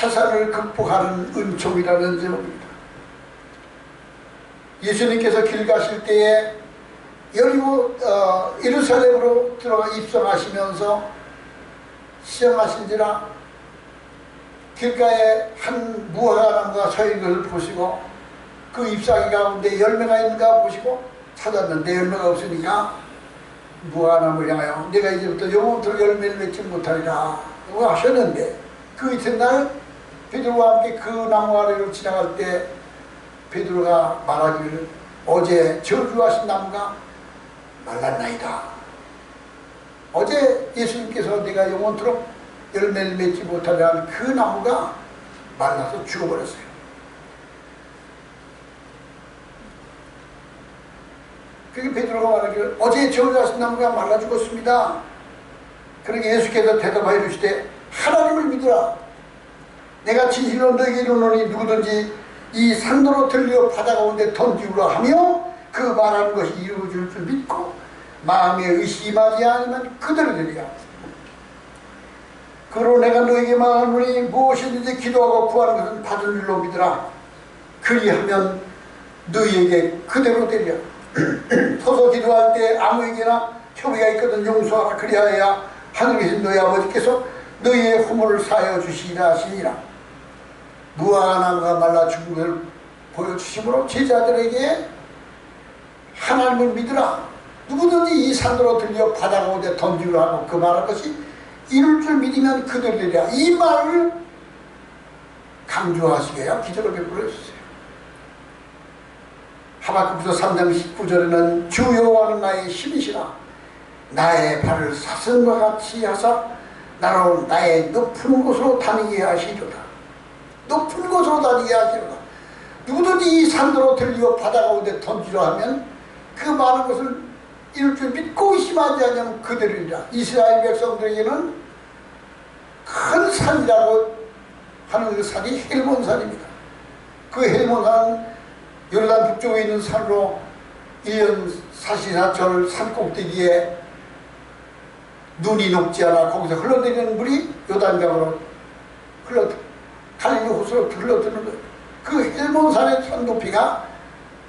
사사를 극복하는 은총이라는 제목입니다. 예수님께서 길 가실 때에 여리고 예루살렘으로 들어가 입성하시면서 시험하신지라 길가에 한 무화과나무가 서 있는 것을 보시고 그 잎사귀 가운데 열매가 있는가 보시고 찾았는데 열매가 없으니까 무화과나무를 향하여 내가 이제부터 영원토록 열매를 맺지 못하리라 라고 하셨는데, 그 이튿날 베드로와 함께 그 나무 아래로 지나갈 때 베드로가 말하기를 어제 저주하신 나무가 말랐나이다. 어제 예수님께서 내가 영원토록 열매를 맺지 못하게 한 그 나무가 말라서 죽어버렸어요. 그게 베드로가 말하기를 어제 저주하신 나무가 말라 죽었습니다. 그러니까 예수께서 대답하여 이르시되 하나님을 믿으라. 내가 진실로 너에게 이르노니 누구든지 이 산도로 들려 바다 가운데 던지우라 하며 그 말하는 것이 이루어질 줄 믿고 마음에 의심하지 않으면 그대로 되리라. 그러므로 내가 너에게 말하노니 무엇이든지 기도하고 구하는 것은 받은 줄로 믿으라. 그리하면 너희에게 그대로 되리라. 서서 기도할 때 아무에게나 협의가 있거든 용서하라. 그리하여야 하늘에 계신 너희 아버지께서 너희의 허물을 사하여 주시리라 하시니라. 무화과나무가 말라 죽은 것을 보여주심으로 제자들에게 하나님을 믿으라. 누구든지 이 산으로 들려 바다 가운데 던지우라 하고 그 말할 것이 이룰 줄 믿으면 그대로 되리라. 이 말을 강조하시게요. 기적을 베풀어 주세요. 하박국서 3장 19절에는 주 여호와는 나의 힘이시라. 나의 발을 사슴과 같이 하사 나로 나의 높은 곳으로 다니게 하시리로다. 높은 곳으로 다니게 하시리로다. 누구든지 이 산으로 들리고 바다 가운데 던지려 하면 그 많은 것을 이룰 줄 믿고 의심하지 않으면 그대로이라. 이스라엘 백성들에게는 큰 산이라고 하는 그 산이 헬몬산입니다. 그 헬몬산은 요르단 북쪽에 있는 산으로 1년 사시사철 산 꼭대기에 눈이 녹지 않아 거기서 흘러내리는 물이 요단강으로 갈릴리 호수로 흘러드는 거예요. 그 헬몬산의 산 높이가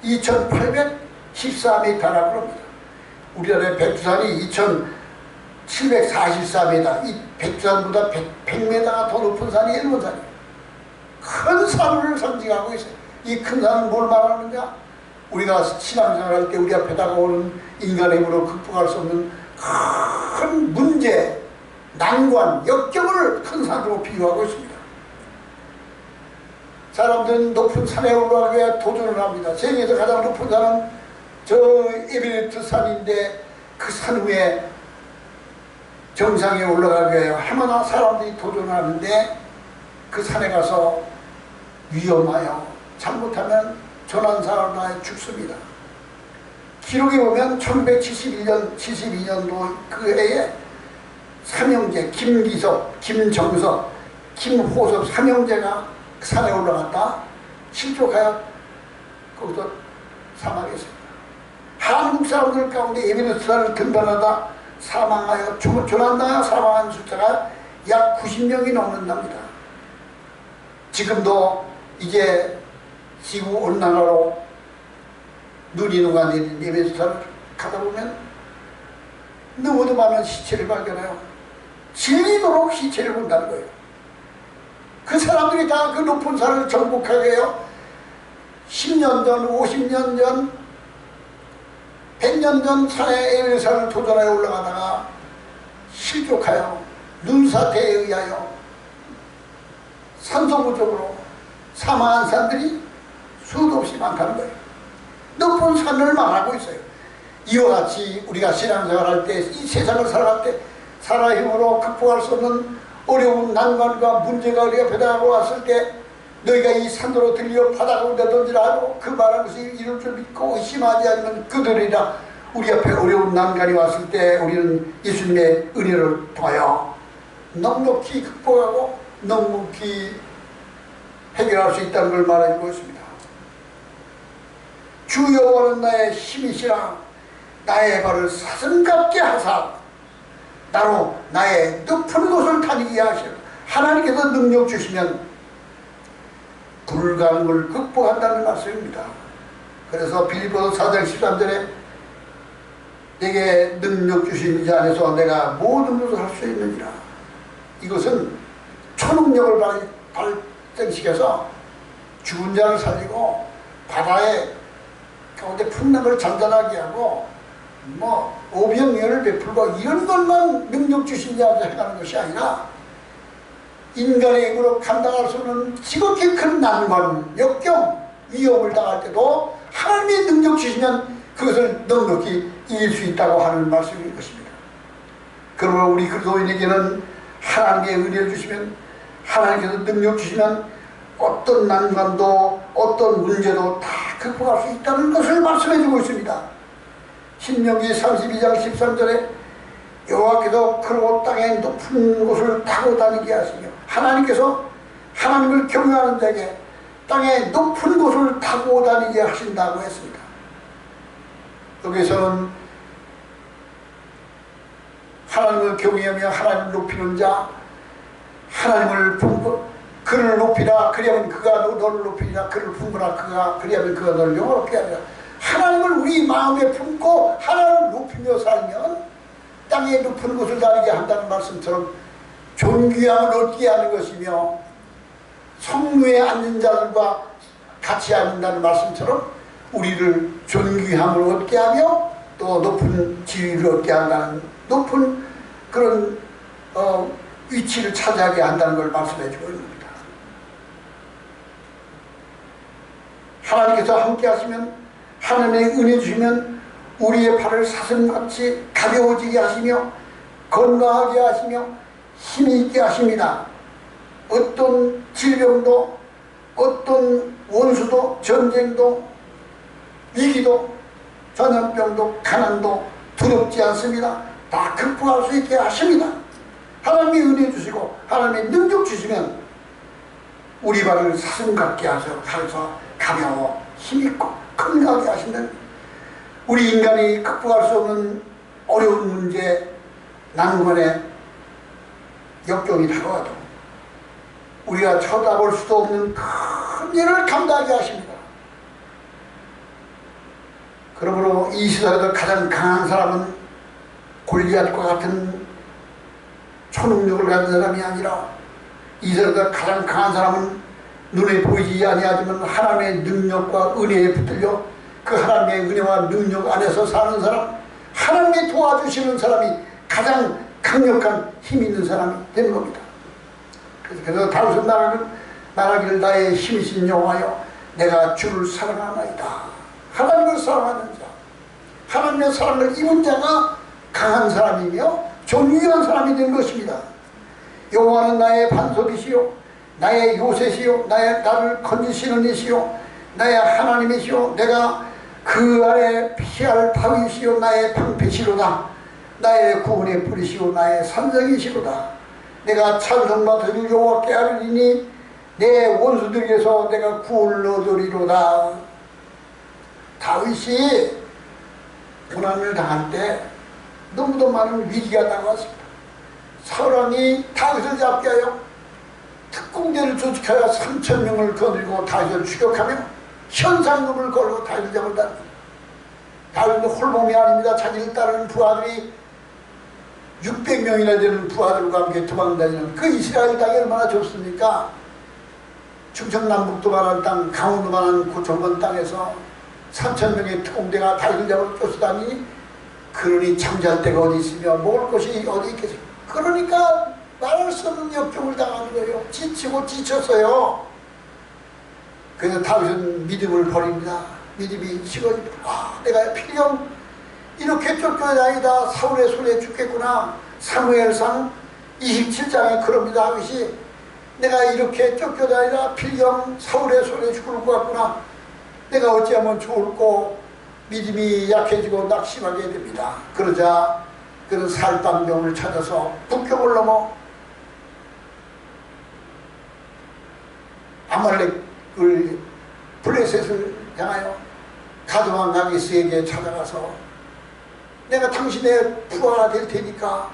2814m라고 합니다. 우리나라의 백두산이 2744m, 이 백두산보다 100m가 더 높은 산이 헬몬산이에요. 큰 산을 상징하고 있어요. 이 큰 산은 뭘 말하는가? 우리가 신앙생활할 때 우리 앞에 다가오는 인간의 힘으로 극복할 수 없는 큰 문제, 난관, 역경을 큰 산으로 비유하고 있습니다. 사람들은 높은 산에 올라가기 위해 도전을 합니다. 세계에서 가장 높은 산은 저 에베레스트 산인데 그 산 위에 정상에 올라가기 위해 얼마나 사람들이 도전을 하는데 그 산에 가서 위험하여 잘못하면 조난사고로 죽습니다. 기록에 보면 1172년도 그 해에 삼형제 김기석, 김정석, 김호섭 삼형제가 산에 올라갔다 실족하여 거기서 사망했습니다. 한국 사람들 가운데 에베레스트 산을 등반하다 사망하여 조난당하여 사망한 숫자가 약 90명이 넘는답니다. 지금도 이제 지구온난화로 눈이 녹아내린 에베레스트를 가다 보면 너무도 많은 시체를 발견해요. 질리도록 시체를 본다는 거예요. 그 사람들이 다 그 높은 산을 정복하게 해요. 10년 전, 50년 전, 100년 전 산에 에베레스트를 도전하여 올라가다가 실족하여 눈사태에 의하여 산소 부족으로 사망한 사람들이 수도 없이 많다는 거예요. 높은 산을 말하고 있어요. 이와 같이 우리가 신앙생활할 때, 이 세상을 살아갈 때 사람의 힘으로 극복할 수 없는 어려운 난관과 문제가 우리 앞에 다가고 왔을 때 너희가 이 산으로 들려 바다 가운데 던지라 하고 그 말한 것이 이룰 줄 믿고 의심하지 않으면 그들이라. 우리 앞에 어려운 난관이 왔을 때 우리는 예수님의 은혜를 통하여 넉넉히 극복하고 넉넉히 해결할 수 있다는 걸 말해주고 있습니다. 주 여호와는 나의 힘이시라. 나의 발을 사슴같게 하사 나로 나의 높은 곳을 다니게 하시라. 하나님께서 능력 주시면 불가능을 극복한다는 말씀입니다. 그래서 빌립보서 4장 13절에 내게 능력 주신 자 안에서 내가 모든 것을 할 수 있느니라. 이것은 초능력을 발생시켜서 죽은 자를 살리고 바다의 가운데 풍랑을 잔잔하게 하고 오병이어를 베풀고 이런 것만 능력 주신 자한테 행하는 것이 아니라 인간의 힘으로 감당할 수 없는 지극히 큰 난관, 역경, 위험을 당할 때도 하나님의 능력 주시면 그것을 넉넉히 이길 수 있다고 하는 말씀인 것입니다. 그러므로 우리 그리스도인에게는 하나님의 은혜를 주시면, 하나님께서 능력 주시면 어떤 난관도 어떤 문제도 다 극복할 수 있다는 것을 말씀해 주고 있습니다. 신명기 32장 13절에 여호와께서 그러고 땅의 높은 곳을 타고 다니게 하시며, 하나님께서 하나님을 경외하는 자에게 땅의 높은 곳을 타고 다니게 하신다고 했습니다. 여기서는 하나님을 경외하며 하나님을 높이는 자, 하나님을 품고 그를 높이라 그리하면 그가 너를 높이리라, 그를 품으라 그가 그리하면 그가 너를 영화롭게 하리라. 하나님을 우리 마음에 품고 하나님을 높이며 살면 땅의 높은 곳을 다니게 한다는 말씀처럼 존귀함을 얻게 하는 것이며, 성루에 앉는 자들과 같이 앉는다는 말씀처럼 우리를 존귀함을 얻게 하며 또 높은 지위를 얻게 한다는, 높은 그런 위치를 차지하게 한다는 걸 말씀해 주고 있는 겁니다. 하나님께서 함께 하시면, 하나님의 은혜 주시면 우리의 발을 사슴같이 가벼워지게 하시며 건강하게 하시며 힘이 있게 하십니다. 어떤 질병도, 어떤 원수도, 전쟁도, 위기도, 전염병도, 가난도 두렵지 않습니다. 다 극복할 수 있게 하십니다. 하나님이 은혜 주시고 하나님의 능력 주시면 우리 발을 사슴 같게 하셔서 가벼워 힘있고 건강하게 하신다는, 우리 인간이 극복할 수 없는 어려운 문제, 난관에 역경이 다가와도 우리가 쳐다볼 수도 없는 큰 일을 감당하게 하십니다. 그러므로 이 시대에서 가장 강한 사람은 골리앗과 같은 초능력을 가진 사람이 아니라, 이 시대에서 가장 강한 사람은 눈에 보이지 아니하지만 하나님의 능력과 은혜에 붙들려 그 하나님의 은혜와 능력 안에서 사는 사람, 하나님이 도와주시는 사람이 가장 강력한 힘 있는 사람이 되는 겁니다. 그래서 다윗은 말하기를 나의 힘이신 여호와여 내가 주를 사랑하나이다. 하나님을 사랑하는 자, 하나님의 사랑을 입은 자가 강한 사람이며 존귀한 사람이 된 것입니다. 여호와는 나의 반석이시요 나의 요새시요 나를 건지시는 이시요 나의 하나님이시요 내가 그 아래 피할 바위시요 나의 방패시로다. 나의 구원의 뿌리시요 나의 산성이시로다. 내가 찬송과 드릴 여호와께 하리니 내 원수들에게서 내가 구원을 얻으리로다. 다윗이 고난을 당할 때 너무도 많은 위기가 다가왔습니다. 사울왕이 다윗을 잡게 하여 특공대를 조직하여 3,000명을 거느리고 다윗을 추격하며 현상금을 걸고 다윗을 잡았다. 다윗은 홀몸이 아닙니다. 자기를 따르는 부하들이 600명이나 되는 부하들과 함께 도망다니는 그 이스라엘 땅이 얼마나 좋습니까? 충청남북도만한 땅, 강원도만한 고초먼 땅에서 3,000명의 특공대가 다윗을 잡아 쫓아다니니, 그러니 잠잘 데가 어디 있으며 먹을 것이 어디 있겠습니까? 그러니까 말할 수 없는 역경을 당하는 거예요. 지치고 지쳤어요. 그래서 다윗은 믿음을 버립니다. 믿음이 식어집니다. 내가 필경 이렇게 쫓겨다니다 사울의 손에 죽겠구나. 사무엘상 27장에 그럽니다. 다윗이 내가 이렇게 쫓겨다니다 필경 사울의 손에 죽을 것 같구나. 내가 어찌하면 좋을꼬. 믿음이 약해지고 낙심하게 됩니다. 그러자 그는 살방병을 찾아서 북경을 넘어 아말렉을 블레셋을 향하여 가드왕 나기스에게 찾아가서 내가 당신의 부하가 될 테니까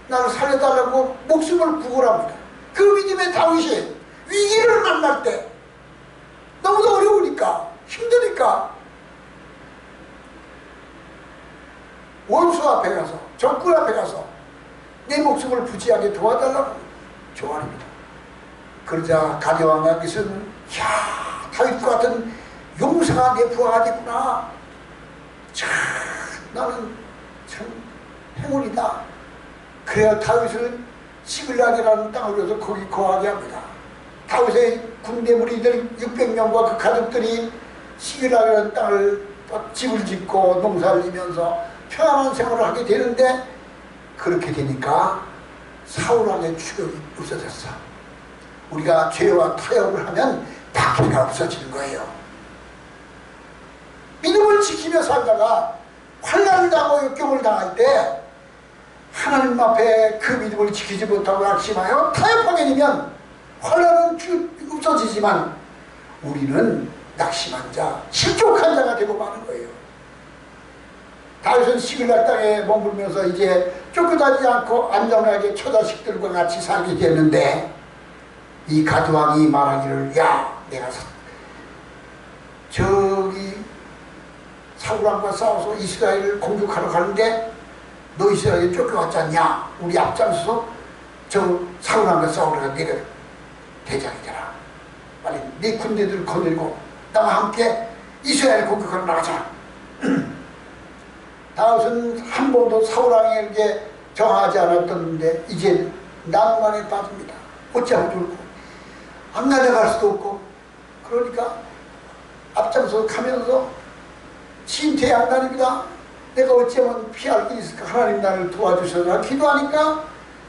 나를 살려달라고 목숨을 구걸합니다. 그 믿음의 다윗이 위기를 만날 때 내 목숨을 부지하게 도와달라고 조언입니다. 그러자 가디왕 아기스는 야, 다윗과 같은 용사가 내 부하가 됐구나. 참 나는 참 행운이다. 그래야 다윗을 시글락이라는 땅을 줘서 거기 거하게 합니다. 다윗의 군대 무리들 600명과 그 가족들이 시글락이라는 땅을 집을 짓고 농사를 지면서 평안한 생활을 하게 되는데, 그렇게 되니까 사울왕의 추격이 없어졌어. 우리가 죄와 타협을 하면 박해가 없어지는 거예요. 믿음을 지키며 살다가 환난을 당하고 역경을 당할 때 하나님 앞에 그 믿음을 지키지 못하고 낙심하여 타협하게 되면 환난은 없어지지만 우리는 낙심한 자, 실족한 자가 되고 마는 거예요. 다윗은 시글락 땅에 머물면서 이제 쫓겨다니지 않고 안전하게 처자식들과 같이 살게 됐는데, 이 가드왕이 말하기를 야, 내가 저기 사울왕과 싸워서 이스라엘을 공격하러 가는데 너 이스라엘에 쫓겨왔지 않냐? 우리 앞장서서 저 사울왕과 싸우려고 내가 대장이 되라. 빨리 네 군대들을 거느리고 나와 함께 이스라엘 공격하러 나가자. 다윗은 한 번도 사울왕에게 정하지 않았던데 이제 난관에 빠집니다. 어찌하면 좋을까? 안 나아갈 수도 없고, 그러니까 앞장서 가면서 진퇴양난입니다. 내가 어찌하면 피할 게 있을까? 하나님 나를 도와주셔서 기도하니까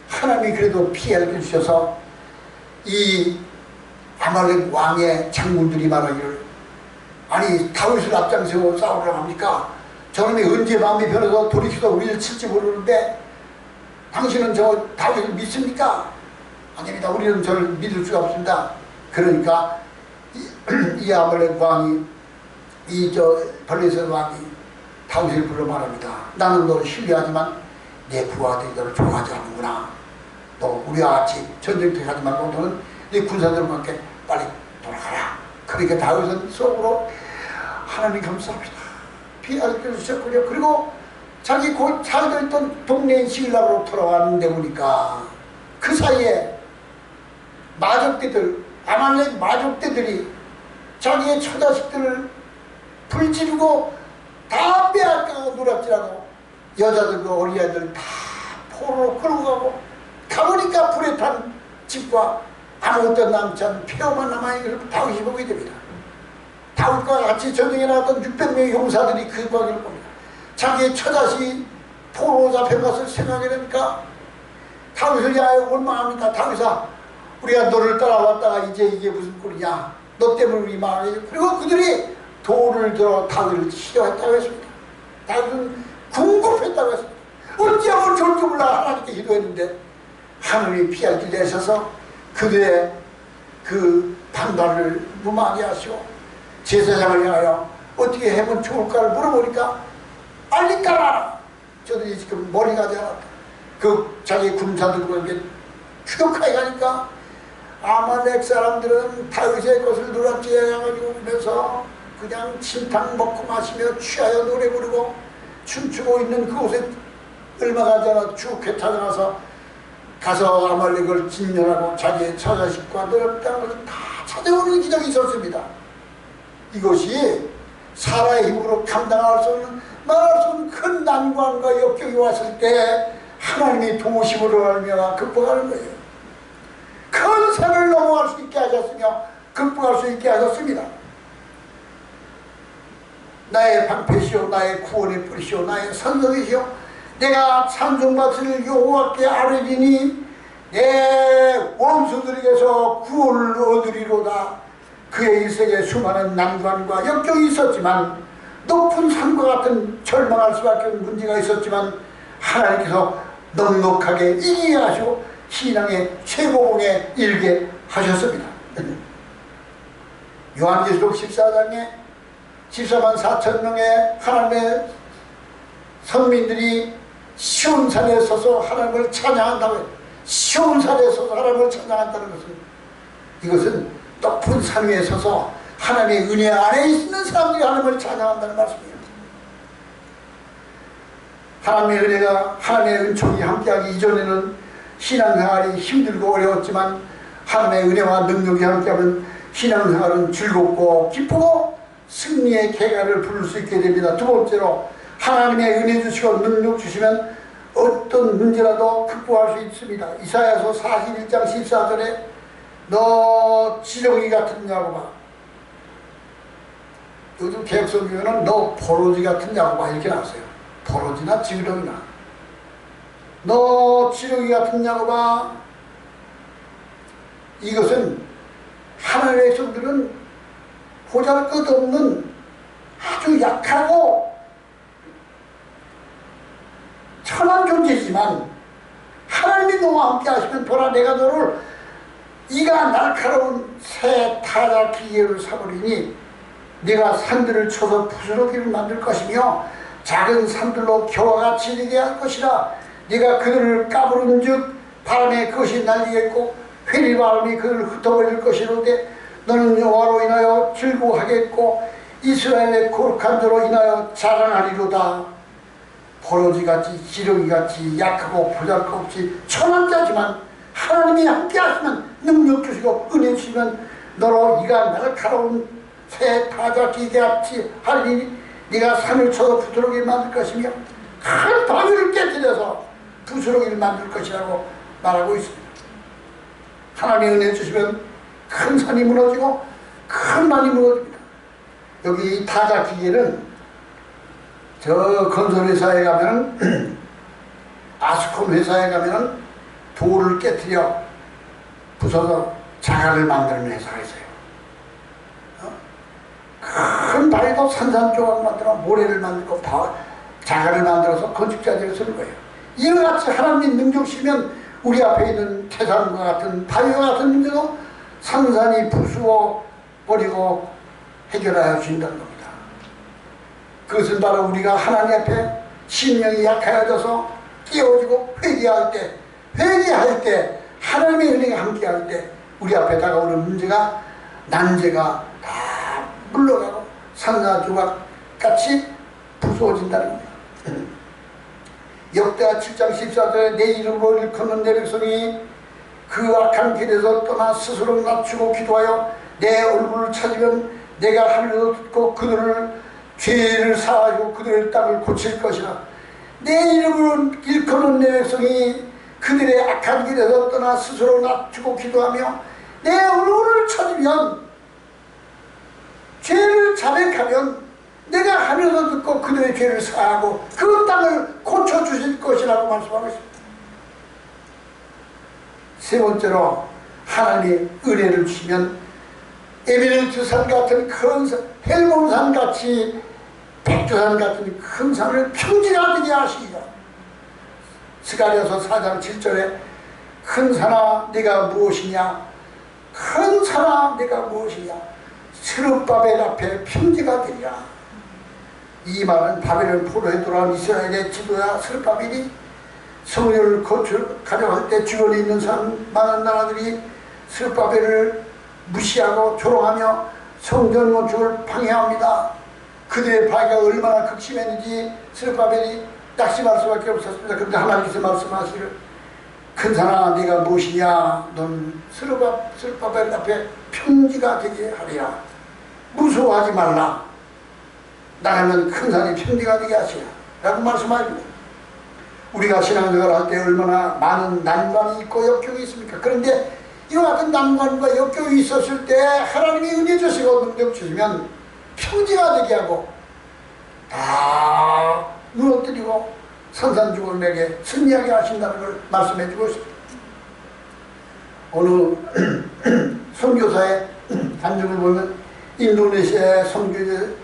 하나님이 그래도 피할 게 주셔서 이 아말렉 왕의 장군들이 말하기를, 아니 다윗을 앞장서고 싸우려고 합니까? 저놈이 언제 마음이 변해서 돌이켜서 우리를 칠지 모르는데 당신은 저 다윗을 믿습니까? 아닙니다. 우리는 저를 믿을 수가 없습니다. 그러니까 이 아말렉 왕이 블레셋 왕이 다윗을 불러 말합니다. 나는 너를 신뢰하지만 내 부하들이 너를 좋아하지 않는구나. 너 우리와 같이 전쟁터에 가지 말고 너는 네 군사들과 함께 빨리 돌아가라. 그러니까 다윗은 속으로 하나님 감사합니다. 피하게 주셨군요. 그리고 자기 곧 살고 있던 동네인 시글락으로 돌아왔는데 보니까 그 사이에 마족대들, 아말렉 마족대들이 자기의 처자식들을 불지르고 다 빼앗가고 누락질하고 여자들과 어린아이들 다 포로로 끌고 가고, 가보니까 불에 탄 집과 아무것도 남지 않은 폐허만 남아있는 다윗이 보게 됩니다. 다윗과 같이 전쟁에 나왔던 600명의 용사들이 그 광경을 봅니다. 자기의 처자식이 포로로 잡힌 것을 생각하게 되니까 다윗을 향하여 원망합니다. 다윗아, 우리가 너를 따라왔다가 이제 이게 무슨 꼴이냐? 너 때문에 우리 망하게. 그리고 그들이 돌을 들어 다윗을 치려했다고 했습니다. 다윗은 궁급했다고 했습니다. 어찌하면 좋을 줄 몰라 하나님께 기도했는데 하나님이 피할 길 내셔서 그들의 그 판단을 무마하게 하시고 제사장을 향하여 어떻게 하면 좋을까를 물어보니까 빨리 깔아라. 저들이 지금 머리가 되지 않았다. 그 자기 군사들과 이렇게 추격하게 가니까 아말렉 사람들은 다윗의 것을 누락질해가지고 오면서 그냥 진탕 먹고 마시며 취하여 노래 부르고 춤추고 있는 그곳에 얼마 가지 않아 쭉 회타나서 가서 아말렉을 진멸하고 자기의 처자식과 노력당한 것을 다 찾아오는 기적이 있었습니다. 이것이 사람의 힘으로 감당할 수 없는, 말할 수 없는 큰 난관과 역경이 왔을 때 하나님이 도우심으로 알며 극복하는 거예요. 큰 산을 넘어갈 수 있게 하셨으며 극복할 수 있게 하셨습니다. 나의 방패시오, 나의 구원의 뿌리시오, 나의 선석이시오. 내가 찬송받을 여호와께 아뢰리니 내 원수들에게서 구원을 얻으리로다. 그의 일생에 수많은 난관과 역경이 있었지만, 높은 산과 같은 절망할 수밖에 없는 문제가 있었지만 하나님께서 넉넉하게 이기게 하시고 신앙의 최고봉에 이르게 하셨습니다. 요한계시록 14장에 14만 4천 명의 하나님의 선민들이 시온산에 서서 하나님을 찬양한다고 해요. 시온산에 서서 하나님을 찬양한다는 것은, 이것은 높은 산 위에 서서 하나님의 은혜 안에 있는 사람들이 하나님을 찬양한다는 말씀이에요. 하나님의 은혜가, 하나님의 은총이 함께하기 이전에는 신앙생활이 힘들고 어려웠지만 하나님의 은혜와 능력이 함께하면 신앙생활은 즐겁고 기쁘고 승리의 계가를 부를 수 있게 됩니다. 두 번째로, 하나님의 은혜 주시고 능력 주시면 어떤 문제라도 극복할 수 있습니다. 이사야서 41장 14절에 너 지렁이 같은 야곱아, 요즘 개혁성경에는 너 포로지 같은 야곱아 이렇게 나왔어요. 포로지나 지렁이나. 너 지렁이 같은 야곱아, 이것은 하나님의 백성들은 보잘것없는 아주 약하고 천한 존재지만 하나님이 너와 함께 하시면 보라, 내가 너를 이가 날카로운 새 타자 기계를 사버리니 네가 산들을 쳐서 부스러기를 만들 것이며 작은 산들로 겨와 같이 되게 할 것이라. 네가 그들을 까부른 즉 바람에 그것이 날리겠고 회리 바람이 그들을 흩어버릴 것이로되 너는 여호와로 인하여 즐거워하겠고 이스라엘의 거룩한 자로 인하여 자랑하리로다. 버러지같이 지렁이같이 약하고 보잘것없이 천한 자지만 하나님이 함께 하시면 능력 주시고 은혜 주시면 너로 이가 날카로운 새 타자 기계같이 하리니 네가 산을 쳐서 부스러기를 만들 것이며 큰 바위를 깨뜨려서 부스러기를 만들 것이라고 말하고 있습니다. 하나님의 은혜 주시면 큰 산이 무너지고 큰 만이 무너집니다. 여기 타자 기계는 저 건설회사에 가면 아스콘 회사에 가면 돌을 깨뜨려 부숴서 자갈을 만드는 회사가 있어요. 큰 바위도 산산조각 만들어 모래를 만들고 자갈을 만들어서 건축자재를 쓰는 거예요. 이와 같이 하나님이 능력시면 우리 앞에 있는 태산과 같은 바위와 같은 문제도 산산이 부수어 버리고 해결하여 준다는 겁니다. 그것은 바로 우리가 하나님 앞에 심령이 약하여져서 깨어지고 회개할 때 하나님의 은혜가 함께할 때 우리 앞에 다가오는 문제가, 난제가 다 물러가고 산산조각같이 부수어진다는 겁니다. 역대하 7장 14절에 내 이름으로 일컫는 내 백성이 그 악한 길에서 떠나 스스로 낮추고 기도하여 내 얼굴을 찾으면 내가 하늘에서 듣고 그들을 죄를 사하고 그들의 땅을 고칠 것이라. 내 이름으로 일컫는 내 백성이 그들의 악한 길에서 떠나 스스로 낮추고 기도하며 내 얼굴을 찾으면 죄를 자백하면 내가 하늘에서 듣고 그들의 죄를 사하고 그 땅을 고쳐주실 것이라고 말씀하고 있습니다. 세 번째로, 하나님의 은혜를 주시면 에베레스트 산 같은 큰 산, 헬몬산 같이 백두산 같은 큰 산을 평지가 되게 하시리라. 스가랴서 4장 7절에 큰 산아 네가 무엇이냐, 큰 산아 네가 무엇이냐, 스룹바벨 앞에 평지가 되리라. 이 말은 바벨론 포로에 돌아온 이스라엘의 지도자 스룹바벨이 성전을 가져갈 때 주변에 있는 많은 나라들이 스룹바벨을 무시하고 조롱하며 성전 건축을 방해합니다. 그들의 파괴가 얼마나 극심했는지 스룹바벨이 낙심할 수밖에 없었습니다. 그런데 하나님께서 말씀하시기를 큰 산아 네가 무엇이냐, 넌 스룹바벨 앞에 평지가 되게 하리라. 무서워하지 말라. 나라면 큰 산이 평지가 되게 하시라 라고 말씀하십니다. 우리가 신앙생활을 할 때 얼마나 많은 난관이 있고 역경이 있습니까? 그런데 이와 같은 난관과 역경이 있었을 때 하나님이 은혜 주시고 능력 주시면 평지가 되게 하고 다 무너뜨리고 산산조각내게 승리하게 하신다는 걸 말씀해 주고 있습니다. 어느 선교사의 간증을 보면 인도네시아의 선교지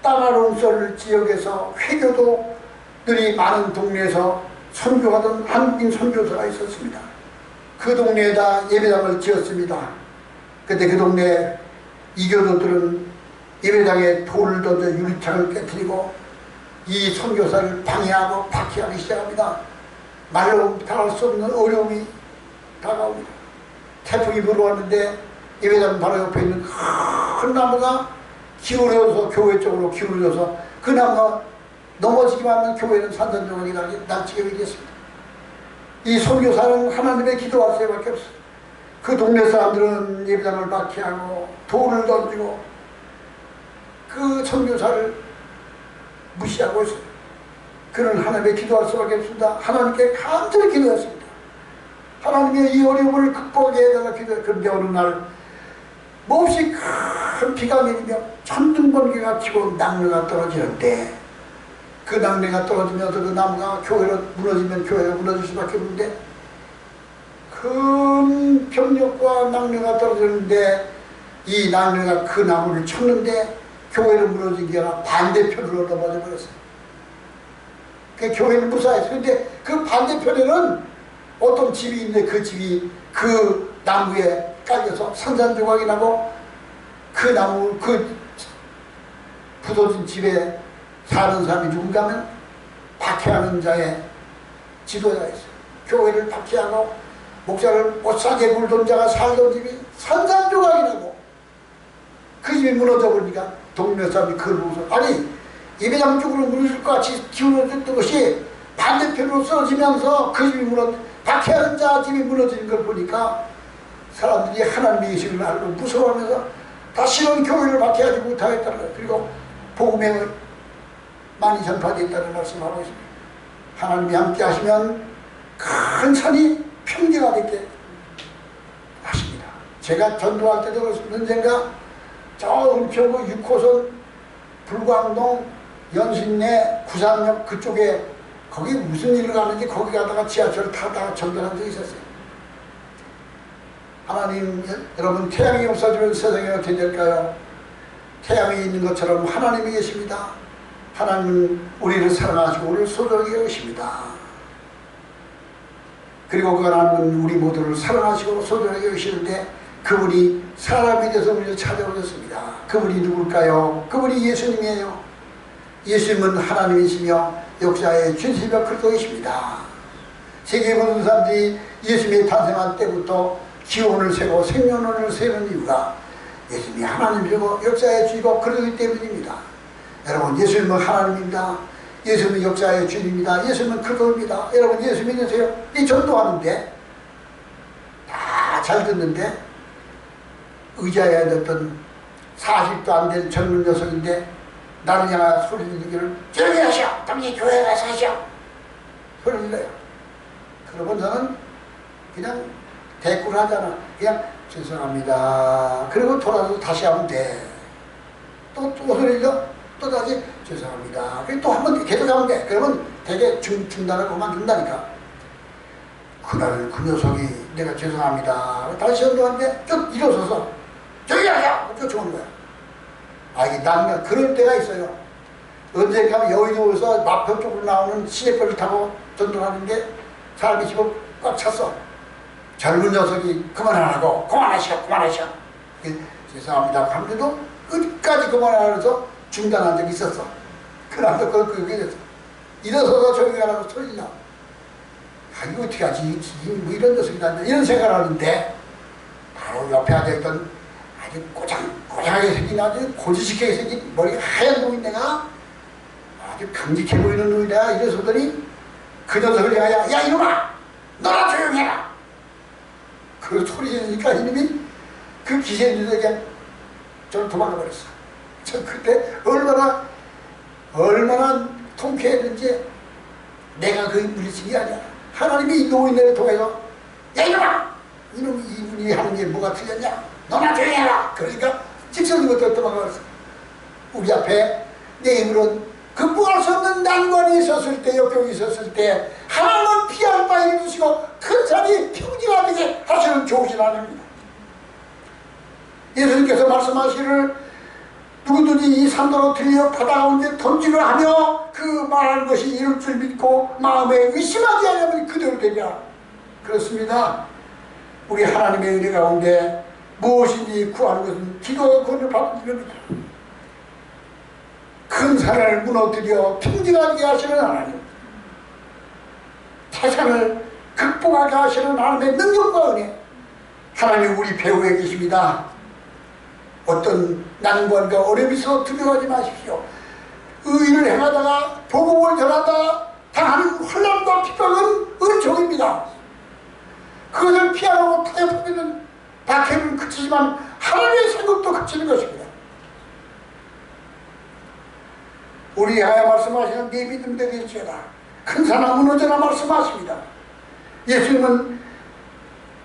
따라롱설 지역에서 회교도들이 많은 동네에서 선교하던 한국인 선교사가 있었습니다. 그 동네에다 예배당을 지었습니다. 그때 그 동네 이교도들은 예배당에 돌을 던져 유리창을 깨뜨리고 이 선교사를 방해하고 박해하기 시작합니다. 말로 다할 수 없는 어려움이 다가옵니다. 태풍이 불어왔는데 예배당 바로 옆에 있는 큰 나무가 기울여서 교회 쪽으로 기울여서 그 나무가 넘어지기만 하면 교회는 산산조각이 날 지경이 됐습니다. 이 선교사는 하나님의 기도할 수밖에 없어요. 그 동네 사람들은 예배당을 박해하고 돌을 던지고 그 선교사를 무시하고 있어요. 그는 하나님의 기도할 수밖에 없습니다. 하나님께 간절히 기도했습니다. 하나님의 이 어려움을 극복하게 해달라 기도해. 그런데 어느 날 몹시 큰 비가 내리며 천둥번개가 치고 낙뢰가 떨어지는데 그 낙뢰가 떨어지면서 그 나무가 교회로 무너지면 교회가 무너질 수밖에 없는데 큰 병력과 낙뢰가 떨어지는데 이 낙뢰가 그 나무를 쳤는데 교회로 무너진 게 아니라 반대편으로 넘어져 버렸어요. 그 교회는 무사했어요. 근데 그 반대편에는 어떤 집이 있는데 그 집이 그 나무에 깔려서 산산조각이 나고 그 나무 그 부서진 집에 사는 사람이 누군가 하면 박해하는 자의 지도자가 있어요. 교회를 박해하고 목사를 못사게 굴던 자가 살던 집이 산산조각이 나고 그 집이 무너져 버리니까 동네 사람이 그걸 보고서 아니 예배당 쪽으로 무너질 것 같이 기울어졌던 것이 반대편으로 쓰러지면서 그 집이 박해하는 자 집이 무너지는 걸 보니까 사람들이 하나님의 예식을 알고 무서워하면서 다시는 교회를 박해하지 못하겠다는 거예요. 그리고 복음에 많이 전파되었다는 말씀하고 있습니다. 하나님이 함께 하시면 큰 산이 평지가 되게 하십니다. 제가 전도할 때도 그렇습니다. 언젠가 저 은평구 6호선 불광동 연신내 구산역 그쪽에 거기 무슨 일을 가는지 거기 가다가 지하철을 타다가 전도한 적이 있었어요. 하나님, 여러분 태양이 없어지면 세상이 어떻게 될까요? 태양이 있는 것처럼 하나님이 계십니다. 하나님은 우리를 사랑하시고 우리를 소중하게 여기십니다. 그리고 그 하나님은 우리 모두를 사랑하시고 소중하게 여기시는데 그분이 사람이 돼서 우리를 찾아오셨습니다. 그분이 누굴까요? 그분이 예수님이에요. 예수님은 하나님이시며 역사의 주시며 그리스도이십니다. 세계 모든 사람들이 예수님이 탄생한 때부터 기원을 세고 생년원을 세는 이유가 예수님이 하나님이고 역사의 주이고 그리스도이기 때문입니다. 여러분 예수님은 하나님입니다. 예수님은 역사의 주님입니다. 예수님은 그리스도입니다. 여러분 예수 믿으세요? 이 전도하는데 다 잘 듣는데 의자에 앉았던 40도 안 된 젊은 녀석인데 나는 향하 소리 지르기를 조용히 하시오. 당신이 교회 가서 하시오. 소리 질러요. 그러면 저는 그냥 대꾸를 하잖아. 그냥 죄송합니다. 그리고 돌아서 다시 하면 돼. 또 소리 질러. 또 다시 죄송합니다. 그리고 또 한 번 계속 하면 돼. 그러면 되게 중단을 그만둔다니까. 그날 그 녀석이 내가 죄송합니다. 다시 전도하는데 쭉 일어서서 저기 하자! 쫓아오는 거야. 아, 이게 난 그럴 때가 있어요. 언젠가 여의도에서 마포 쪽으로 나오는 시내버를 타고 전도하는데 사람이 집을 꽉 찼어. 젊은 녀석이 그만하라고 그만하시오. 죄송합니다. 하면서도 끝까지 그만하면서 중단한 적이 있었어. 그날도 그게 됐어. 일어서서 저기 가라고 소리나. 아, 이거 어떻게 하지? 뭐 이런 녀석이다. 이런 생각을 하는데 바로 옆에 앉아있던 아주 꼬장하게 생긴 아주 고지식하게 생긴 머리가 하얀 노인네가 아주 강직해 보이는 노인네가 이래서더니 그 녀석을 향하여 야 이놈아! 너나 조용히 해라! 그 소리 지르니까 이놈이 그 기세인들에게 그냥 저를 도망가 버렸어. 저 그때 얼마나 통쾌했는지 내가 그 물리친 게 아니야. 하나님이 이 노인네를 통해서 야 이놈아! 이분이 하는 게 뭐가 틀렸냐? 너나 조용히 해라! 그러니까 직선적으로 도망가버렸어. 우리 앞에 내 입으로는 극복할 수 없는 난관이 있었을 때, 역경이 있었을 때 하나님은 피할 바에 주시고 큰 산이 평지가 되게 하시는 좋으신 하나님입니다. 예수님께서 말씀하시기를 누구든지 이 산도로 들려 바다 가운데 던지를 하며 그 말하는 것이 이룰 줄 믿고 마음에 의심하지 않으면 그대로 되리라. 그렇습니다. 우리 하나님의 은혜 가운데 무엇인지 구하는 것은 기도의 권을 받는 일입니다. 큰 산을 무너뜨려 평지하게 하시는 하나님, 태산을 극복하게 하시는 하나님의 능력과 은혜, 하나님 우리 배후에 계십니다. 어떤 난관과 어려움이 있어 두려워하지 마십시오. 의를 행하다가 복음을 전하다가 당하는 환난과 핍박은 은총입니다. 그것을 피하고 타협하면 박해는 그치지만 하나님의 생각도 그치는 것입니다. 우리 하야 말씀하시는 네 믿음대로 일지어다. 큰 산은 무너져라 말씀하십니다. 예수님은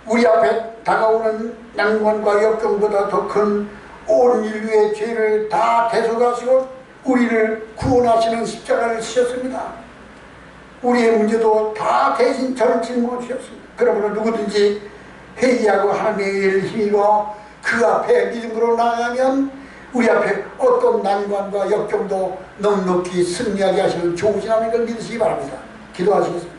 우리 앞에 다가오는 난관과 역경보다 더 큰 온 인류의 죄를 다 대속하시고 우리를 구원하시는 십자가를 지셨습니다. 우리의 문제도 다 대신 저를 짊어지셨습니다. 그러므로 누구든지 회개하고 하나님의 일을 힘입어 그 앞에 믿음으로 나아가면 우리 앞에 어떤 난관과 역경도 넉넉히 승리하게 하시는 좋으신 하나님을 믿으시기 바랍니다. 기도하시겠습니다.